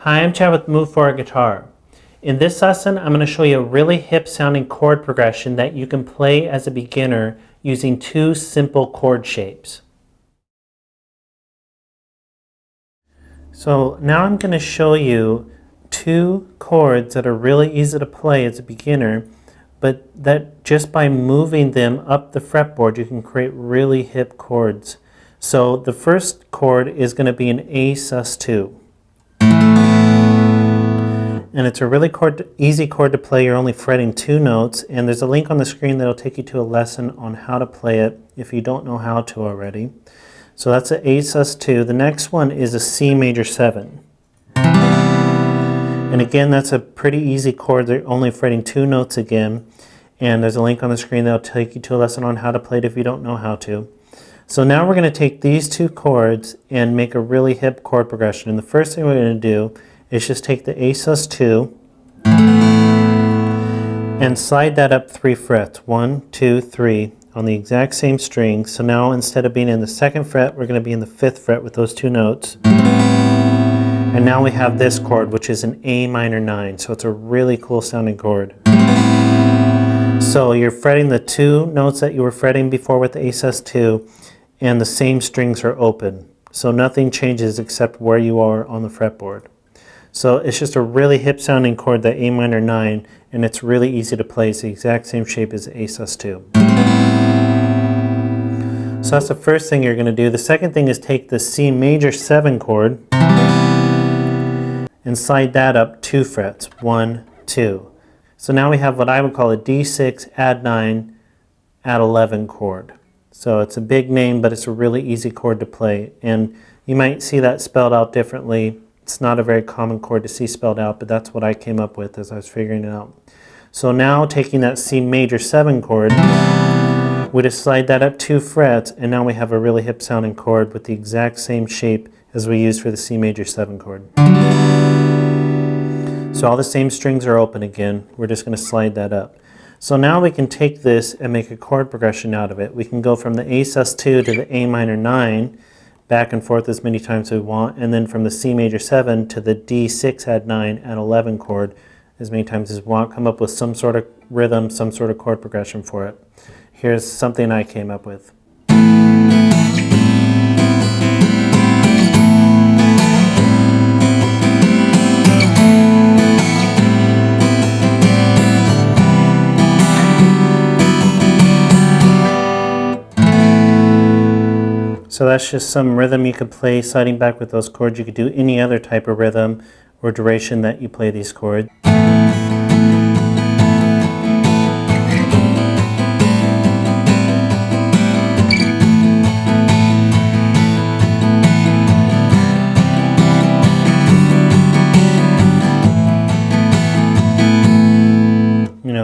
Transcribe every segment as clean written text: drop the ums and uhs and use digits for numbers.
Hi, I'm Chad with Move For a Guitar. In this lesson, I'm going to show you a really hip sounding chord progression that you can play as a beginner using two simple chord shapes. So now I'm going to show you two chords that are really easy to play as a beginner, but that just by moving them up the fretboard, you can create really hip chords. So the first chord is going to be an A sus2. And it's a really easy chord to play. You're only fretting two notes, and there's a link on the screen that will take you to a lesson on how to play it if you don't know how to already. So that's an A sus2. The next one is a C major 7. And again, that's a pretty easy chord. They're only fretting two notes again, and there's a link on the screen that will take you to a lesson on how to play it if you don't know how to. So now we're going to take these two chords and make a really hip chord progression. And the first thing we're going to do is just take the A sus2 and slide that up 3 frets, 1, 2, 3, on the exact same string. So now instead of being in the 2nd fret, we're going to be in the 5th fret with those two notes. And now we have this chord, which is an A minor 9. So it's a really cool sounding chord. So you're fretting the two notes that you were fretting before with the A sus2, and the same strings are open. So nothing changes except where you are on the fretboard. So it's just a really hip sounding chord, that A minor 9, and it's really easy to play. It's the exact same shape as A sus2. So that's the first thing you're going to do. The second thing is take the C major 7 chord and slide that up 2 frets, 1, 2. So now we have what I would call a D6 add 9 add 11 chord. So it's a big name, but it's a really easy chord to play. And you might see that spelled out differently. It's not a very common chord to see spelled out, but that's what I came up with as I was figuring it out. So now taking that C major 7 chord, we just slide that up 2 frets, and now we have a really hip sounding chord with the exact same shape as we used for the C major 7 chord. So all the same strings are open again. We're just going to slide that up. So now we can take this and make a chord progression out of it. We can go from the A sus2 to the A minor 9, back and forth as many times as we want, and then from the C major 7 to the D6 add 9 add 11 chord as many times as we want. Come up with some sort of rhythm, some sort of chord progression for it. Here's something I came up with. So that's just some rhythm you could play sliding back with those chords. You could do any other type of rhythm or duration that you play these chords.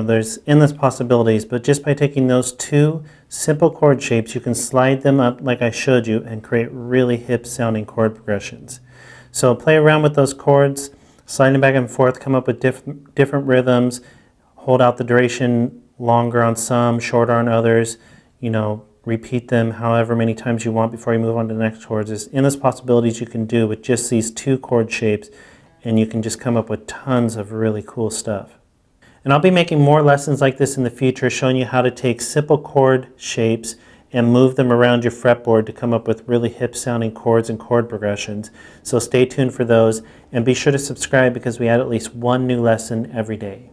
There's endless possibilities, but just by taking those two simple chord shapes, you can slide them up like I showed you and create really hip sounding chord progressions. So play around with those chords, sliding back and forth, come up with different rhythms, hold out the duration longer on some, shorter on others, repeat them however many times you want before you move on to the next chords. There's endless possibilities you can do with just these two chord shapes, and you can just come up with tons of really cool stuff. And I'll be making more lessons like this in the future, showing you how to take simple chord shapes and move them around your fretboard to come up with really hip sounding chords and chord progressions. So stay tuned for those, and be sure to subscribe because we add at least one new lesson every day.